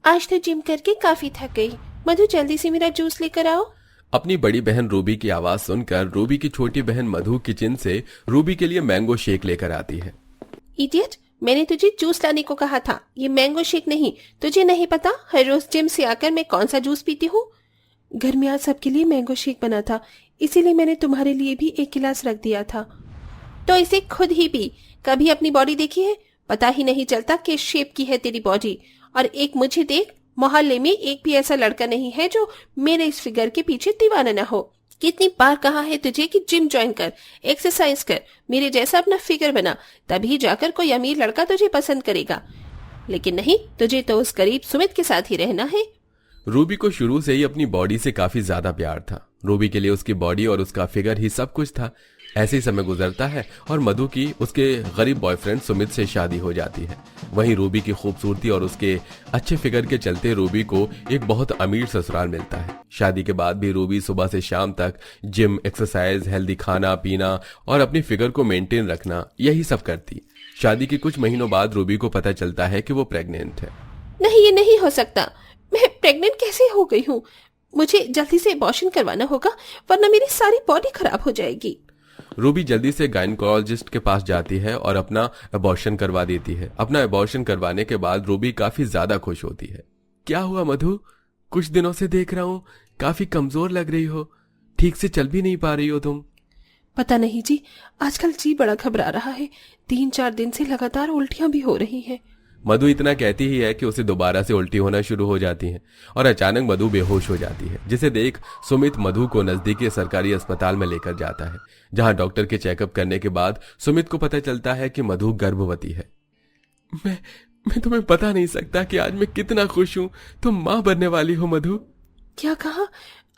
आज तो जिम करके काफी थक गई। मधु जल्दी से मेरा जूस लेकर आओ। अपनी बड़ी बहन रूबी की आवाज सुनकर रूबी की छोटी बहन मधु किचन से रूबी के लिए मैंगो शेक लेकर आती है। इडियट, मैंने तुझे जूस लाने को कहा था, ये मैंगो शेक नहीं। तुझे नहीं पता हर रोज जिम से आकर मैं कौन सा जूस पीती हूँ? घर में आज सबके लिए मैंगो शेक बना था, इसीलिए मैंने तुम्हारे लिए भी एक गिलास रख दिया था। तो इसे खुद ही पी। कभी अपनी बॉडी देखी है? पता ही नहीं चलता किस शेप की है तेरी बॉडी। और एक मुझे देख, मोहल्ले में एक भी ऐसा लड़का नहीं है जो मेरे इस फिगर के पीछे दीवाना न हो। कितनी बार कहा है तुझे कि जिम ज्वाइन कर, एक्सरसाइज कर, मेरे जैसा अपना फिगर बना, तभी जाकर कोई अमीर लड़का तुझे पसंद करेगा। लेकिन नहीं, तुझे तो उस गरीब सुमित के साथ ही रहना है। रूबी को शुरू से ही अपनी बॉडी से काफी ज्यादा प्यार था। रूबी के लिए उसकी बॉडी और उसका फिगर ही सब कुछ था। ऐसे ही समय गुजरता है और मधु की उसके गरीब बॉयफ्रेंड सुमित से शादी हो जाती है। वहीं रूबी की खूबसूरती और उसके अच्छे फिगर के चलते रूबी को एक बहुत अमीर ससुराल मिलता है। शादी के बाद भी रूबी सुबह से शाम तक जिम, एक्सरसाइज, हेल्दी खाना पीना और अपनी फिगर को मेंटेन रखना, यही सब करती। शादी के कुछ महीनों बाद रूबी को पता चलता है कि वो प्रेग्नेंट है। नहीं, ये नहीं हो सकता। मैं प्रेग्नेंट कैसे हो गई हूँ? मुझे जल्दी से अबॉर्शन करवाना होगा, वरना मेरी सारी बॉडी खराब हो जाएगी। रूबी जल्दी से गायनेकोलॉजिस्ट के पास जाती है और अपना अबॉर्शन करवा देती है। अपना अबॉर्शन करवाने के बाद रूबी काफी ज्यादा खुश होती है। क्या हुआ मधु? कुछ दिनों से देख रहा हूँ काफी कमजोर लग रही हो, ठीक से चल भी नहीं पा रही हो तुम। पता नहीं जी, आजकल जी बड़ा घबरा रहा है। 3-4 दिन से लगातार उल्टियां भी हो रही हैं। मधु इतना कहती ही है कि उसे दोबारा से उल्टी होना शुरू हो जाती है और अचानक मधु बेहोश हो जाती है, जिसे देख सुमित मधु को नजदीकी सरकारी अस्पताल में लेकर जाता है, जहां डॉक्टर के चेकअप करने के बाद सुमित को पता चलता है कि मधु गर्भवती है। मैं तुम्हें बता नहीं सकता कि आज मैं कितना खुश हूँ। तुम माँ बनने वाली हो मधु। क्या कहा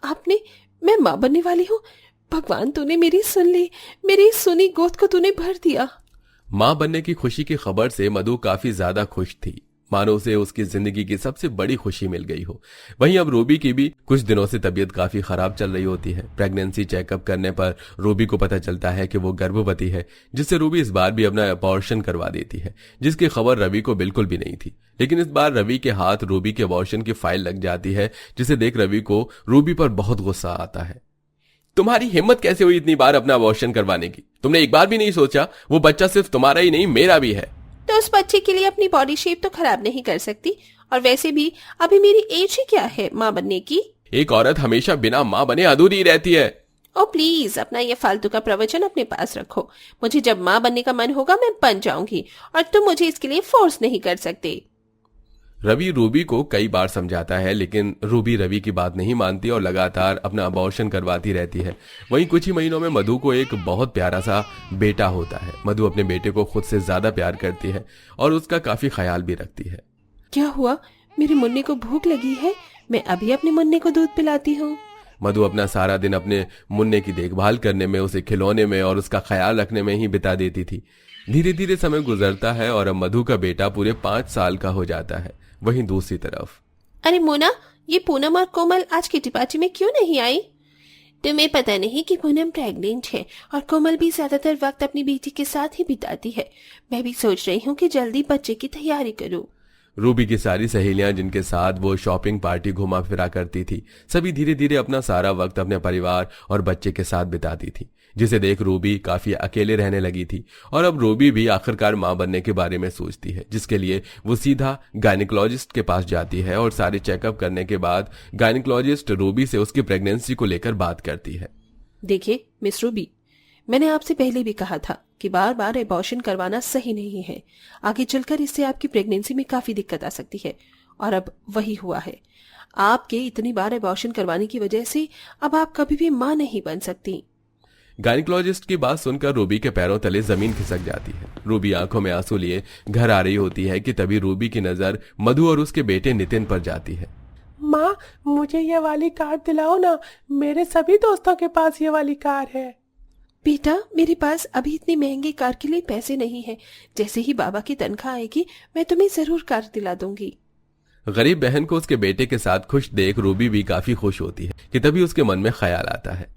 आपने? मैं माँ बनने वाली हूँ? भगवान, तूने मेरी सुन ली, मेरी सुनी गोद को तूने भर दिया। मां बनने की खुशी की खबर से मधु काफी ज्यादा खुश थी, मानो उसे उसकी जिंदगी की सबसे बड़ी खुशी मिल गई हो। वहीं अब रूबी की भी कुछ दिनों से तबीयत काफी खराब चल रही होती है। प्रेगनेंसी चेकअप करने पर रूबी को पता चलता है कि वो गर्भवती है, जिससे रूबी इस बार भी अपना अबॉर्शन करवा देती है, जिसकी खबर रवि को बिल्कुल भी नहीं थी। लेकिन इस बार रवि के हाथ रूबी के अबॉर्शन की फाइल लग जाती है, जिसे देख रवि को रूबी पर बहुत गुस्सा आता है। तुम्हारी हिम्मत कैसे हुई इतनी बार अपना अबॉर्शन करवाने की? तुमने एक बार भी नहीं सोचा वो बच्चा सिर्फ तुम्हारा ही नहीं मेरा भी है। तो उस बच्चे के लिए अपनी बॉडी शेप तो खराब नहीं कर सकती, और वैसे भी अभी मेरी एज ही क्या है माँ बनने की? एक औरत हमेशा बिना माँ बने अधूरी रहती है। ओ प्लीज, अपना ये फालतू का प्रवचन अपने पास रखो। मुझे जब माँ बनने का मन होगा मैं बन जाऊंगी, और तुम मुझे इसके लिए फोर्स नहीं कर सकते। रवि रूबी को कई बार समझाता है, लेकिन रूबी रवि की बात नहीं मानती और लगातार अपना अबॉर्शन करवाती रहती है। वहीं कुछ ही महीनों में मधु को एक बहुत प्यारा सा बेटा होता है। मधु अपने बेटे को खुद से ज्यादा प्यार करती है और उसका काफी ख्याल भी रखती है। क्या हुआ? मेरे मुन्ने को भूख लगी है, मैं अभी अपने मुन्ने को दूध पिलाती हूँ। मधु अपना सारा दिन अपने मुन्ने की देखभाल करने में, उसे खिलौने में और उसका ख्याल रखने में ही बिता देती थी। धीरे धीरे समय गुजरता है और अब मधु का बेटा पूरे 5 साल का हो जाता है। वहीं दूसरी तरफ, अरे मोना, ये पूनम और कोमल आज किटी पार्टी में क्यों नहीं आई? तुम्हें पता नहीं कि पूनम प्रेग्नेंट है और कोमल भी ज्यादातर वक्त अपनी बेटी के साथ ही बिताती है। मैं भी सोच रही हूँ कि जल्दी बच्चे की तैयारी करूँ। रूबी की सारी सहेलियां जिनके साथ वो शॉपिंग पार्टी घुमा फिरा करती थी, सभी धीरे धीरे अपना सारा वक्त अपने परिवार और बच्चे के साथ बिताती थी, जिसे देख रूबी काफी अकेले रहने लगी थी। और अब रूबी भी आखिरकार मां बनने के बारे में सोचती है, जिसके लिए वो सीधा गायनेकोलॉजिस्ट के पास जाती है और सारे चेकअप करने के बाद गायनेकोलॉजिस्ट रूबी से उसकी प्रेगनेंसी को लेकर बात करती है। देखिए मिस रूबी, मैंने आपसे पहले भी कहा था कि बार बार अबॉर्शन करवाना सही नहीं है। आगे चलकर इससे आपकी प्रेगनेंसी में काफी दिक्कत आ सकती है, और अब वही हुआ है। आपके इतनी बार अबॉर्शन करवाने की वजह से अब आप कभी भी मां नहीं बन सकती। गायनेकोलॉजिस्ट की बात सुनकर रूबी के पैरों तले जमीन खिसक जाती है। रूबी आंखों में आंसू लिए घर आ रही होती है कि तभी रूबी की नजर मधु और उसके बेटे नितिन पर जाती है। माँ, मुझे ये वाली कार दिलाओ ना, मेरे सभी दोस्तों के पास ये वाली कार है। बेटा, मेरे पास अभी इतनी महंगी कार के लिए पैसे नहीं है। जैसे ही बाबा की तनख्वाह आएगी मैं तुम्हें जरूर कार दिला दूंगी। गरीब बहन को उसके बेटे के साथ खुश देख रूबी भी काफी खुश होती है कि तभी उसके मन में ख्याल आता है,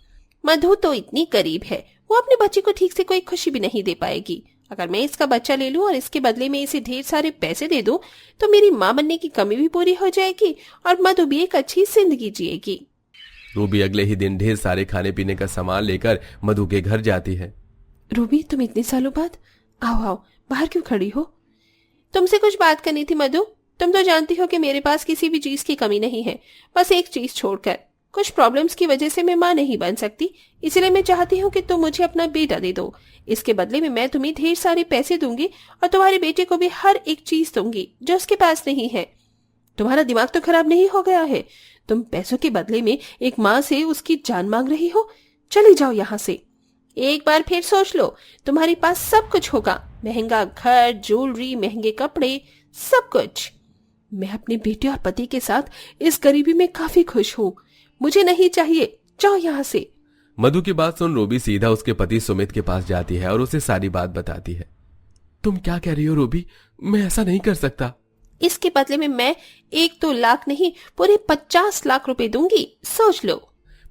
मधु तो इतनी करीब है, वो अपने बच्चे को ठीक से कोई खुशी भी नहीं दे पाएगी। अगर मैं इसका बच्चा ले लूं और इसके बदले में इसे ढेर सारे पैसे दे दूं तो मेरी माँ बनने की कमी भी पूरी हो जाएगी और मधु भी एक अच्छी जिंदगी जिएगी। रूबी अगले ही दिन ढेर सारे खाने पीने का सामान लेकर मधु के घर जाती है। रूबी, तुम इतने सालों बाद आओ आओ, बाहर क्यों खड़ी हो? तुमसे कुछ बात करनी थी मधु। तुम तो जानती हो कि मेरे पास किसी भी चीज की कमी नहीं है, बस एक चीज छोड़कर। कुछ प्रॉब्लम्स की वजह से मैं माँ नहीं बन सकती, इसलिए मैं चाहती हूँ कि तुम मुझे अपना बेटा दे दो। इसके बदले में मैं तुम्हें ढेर सारे पैसे दूंगी और तुम्हारे बेटे को भी हर एक चीज दूंगी जो उसके पास नहीं है। तुम्हारा दिमाग तो खराब नहीं हो गया है? तुम पैसों के बदले में एक माँ से उसकी जान मांग रही हो? चली जाओ यहाँ से। एक बार फिर सोच लो, तुम्हारे पास सब कुछ होगा, महंगा घर, ज्वेलरी, महंगे कपड़े, सब कुछ। मैं अपने बेटे और पति के साथ इस गरीबी में काफी खुश हूँ। मुझे नहीं चाहिए, जाओ यहाँ से। मधु की बात सुन रूबी सीधा उसके पति सुमित के पास जाती है और उसे सारी बात बताती है। तुम क्या कह रही हो रूबी? मैं ऐसा नहीं कर सकता। इसके बदले में मैं 1-2 लाख नहीं, पूरे 50 लाख रुपए दूंगी, सोच लो।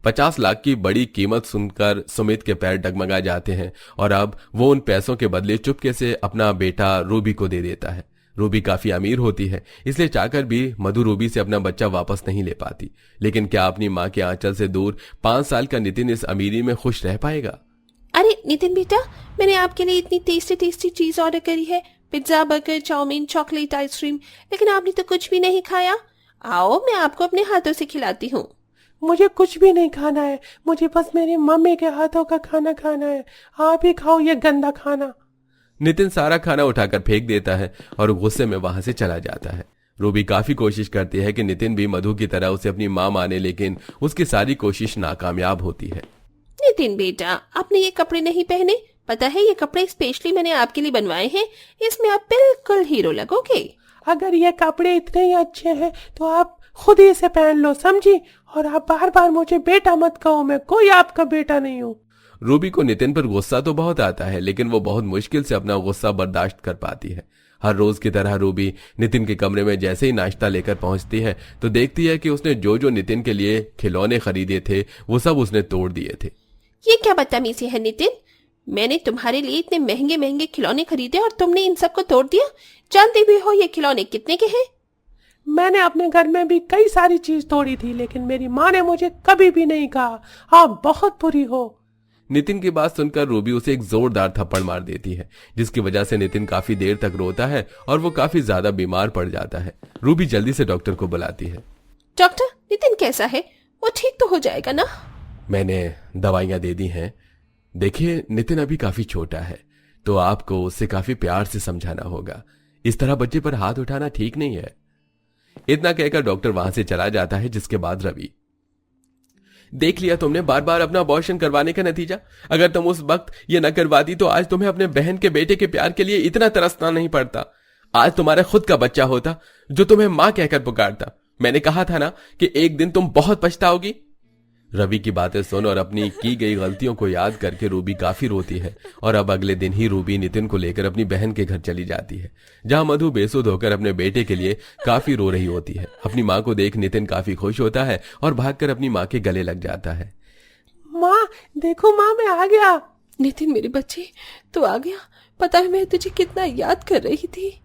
50 लाख की बड़ी कीमत सुनकर सुमित के पैर डगमगा जाते हैं और अब वो उन पैसों के बदले चुपके से अपना बेटा रूबी को दे देता है। रूबी काफी अमीर होती है, इसलिए चाहकर भी मधु रूबी से अपना बच्चा वापस नहीं ले पाती। लेकिन क्या अपनी माँ के आंचल से दूर 5 साल का नितिन इस अमीरी में खुश रह पाएगा? अरे नितिन बेटा, मैंने आपके लिए इतनी टेस्टी टेस्टी चीज ऑर्डर करी है, pizza, burger, chow mein, chocolate, ice cream, लेकिन आपने तो कुछ भी नहीं खाया। आओ, मैं आपको अपने हाथों से खिलाती हूँ। मुझे कुछ भी नहीं खाना है, मुझे बस मेरी मम्मी के हाथों का खाना खाना है। आप ही खाओ ये गंदा खाना। नितिन सारा खाना उठाकर फेंक देता है और गुस्से में वहां से चला जाता है। रूबी काफी कोशिश करती है कि नितिन भी मधु की तरह उसे अपनी माँ माने, लेकिन उसकी सारी कोशिश नाकामयाब होती है। नितिन बेटा, आपने ये कपड़े नहीं पहने? पता है ये कपड़े स्पेशली मैंने आपके लिए बनवाए हैं, इसमें आप बिल्कुल हीरो लगोगे। अगर ये कपड़े इतने ही अच्छे हैं तो आप खुद ही इसे पहन लो, समझी? और आप बार बार मुझे बेटा मत कहो, मैं कोई आपका बेटा नहीं हूँ। रूबी को नितिन पर गुस्सा तो बहुत आता है, लेकिन वो बहुत मुश्किल से अपना गुस्सा बर्दाश्त कर पाती है। हर रोज की तरह रूबी नितिन के कमरे में जैसे ही नाश्ता लेकर पहुंचती है तो देखती है कि उसने जो जो नितिन के लिए खिलौने खरीदे थे वो सब उसने तोड़ दिए थे। ये क्या बदतमीजी है नितिन? मैंने तुम्हारे लिए इतने महंगे महंगे खिलौने खरीदे और तुमने इन सबको तोड़ दिया। जानते भी हो ये खिलौने कितने के हैं? मैंने अपने घर में भी कई सारी चीज तोड़ी थी, लेकिन मेरी माँ ने मुझे कभी भी नहीं कहा आप बहुत बुरी हो। नितिन की बात सुनकर रूबी उसे एक जोरदार थप्पड़ मार देती है, जिसकी वजह से नितिन काफी देर तक रोता है और वो काफी ज्यादा बीमार पड़ जाता है। रूबी जल्दी से डॉक्टर को बुलाती है। डॉक्टर, नितिन कैसा है? वो ठीक तो हो जाएगा ना? मैंने दवाइयां दे दी हैं। देखिए, नितिन अभी काफी छोटा है, तो आपको उससे काफी प्यार से समझाना होगा। इस तरह बच्चे पर हाथ उठाना ठीक नहीं है। इतना कहकर डॉक्टर वहां से चला जाता है, जिसके बाद रवि। देख लिया तुमने बार बार अपना अबॉर्शन करवाने का नतीजा। अगर तुम उस वक्त ये न करवाती तो आज तुम्हें अपने बहन के बेटे के प्यार के लिए इतना तरसना नहीं पड़ता। आज तुम्हारा खुद का बच्चा होता जो तुम्हें मां कहकर पुकारता। मैंने कहा था ना कि एक दिन तुम बहुत पछताओगी। रवि की बातें सुन और अपनी की गई गलतियों को याद करके रूबी काफी रोती है और अब अगले दिन ही रूबी नितिन को लेकर अपनी बहन के घर चली जाती है, जहां मधु बेसुध होकर अपने बेटे के लिए काफी रो रही होती है। अपनी माँ को देख नितिन काफी खुश होता है और भागकर अपनी माँ के गले लग जाता है। माँ देखो, माँ मैं आ गया। नितिन मेरे बच्चे, तू आ गया। पता है मैं तुझे कितना याद कर रही थी।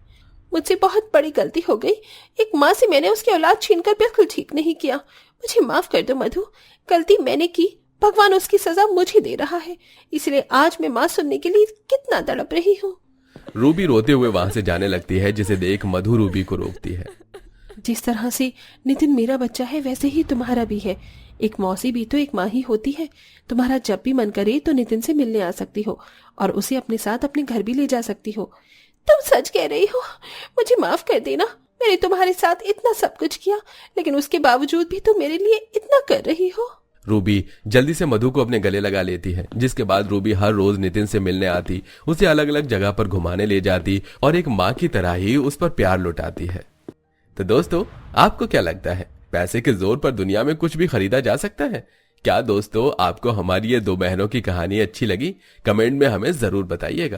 मुझसे बहुत बड़ी गलती हो गई। एक माँ से मैंने उसकी औलाद छीनकर बिल्कुल ठीक नहीं किया। मुझे माफ कर दो मधु, गलती मैंने की, भगवान उसकी सजा मुझे दे रहा है, इसलिए आज मैं माँ सुनने के लिए कितना तड़प रही हूँ। रूबी रोते हुए वहां से जाने लगती है, जिसे देख मधु रूबी को रोकती है। जिस तरह से नितिन मेरा बच्चा है वैसे ही तुम्हारा भी है। एक मौसी भी तो एक माँ ही होती है। तुम्हारा जब भी मन करे तो नितिन से मिलने आ सकती हो और उसे अपने साथ अपने घर भी ले जा सकती हो। तुम सच कह रही हो, मुझे माफ कर देना। मैंने तुम्हारे साथ इतना सब कुछ किया, लेकिन उसके बावजूद भी तुम मेरे लिए इतना कर रही हो। रूबी जल्दी से मधु को अपने गले लगा लेती है, जिसके बाद रूबी हर रोज नितिन से मिलने आती, उसे अलग अलग जगह पर घुमाने ले जाती और एक माँ की तरह ही उस पर प्यार लुटाती है। तो दोस्तों, आपको क्या लगता है, पैसे के जोर पर दुनिया में कुछ भी खरीदा जा सकता है? क्या दोस्तों, आपको हमारी ये दो बहनों की कहानी अच्छी लगी? कमेंट में हमें जरूर बताइएगा।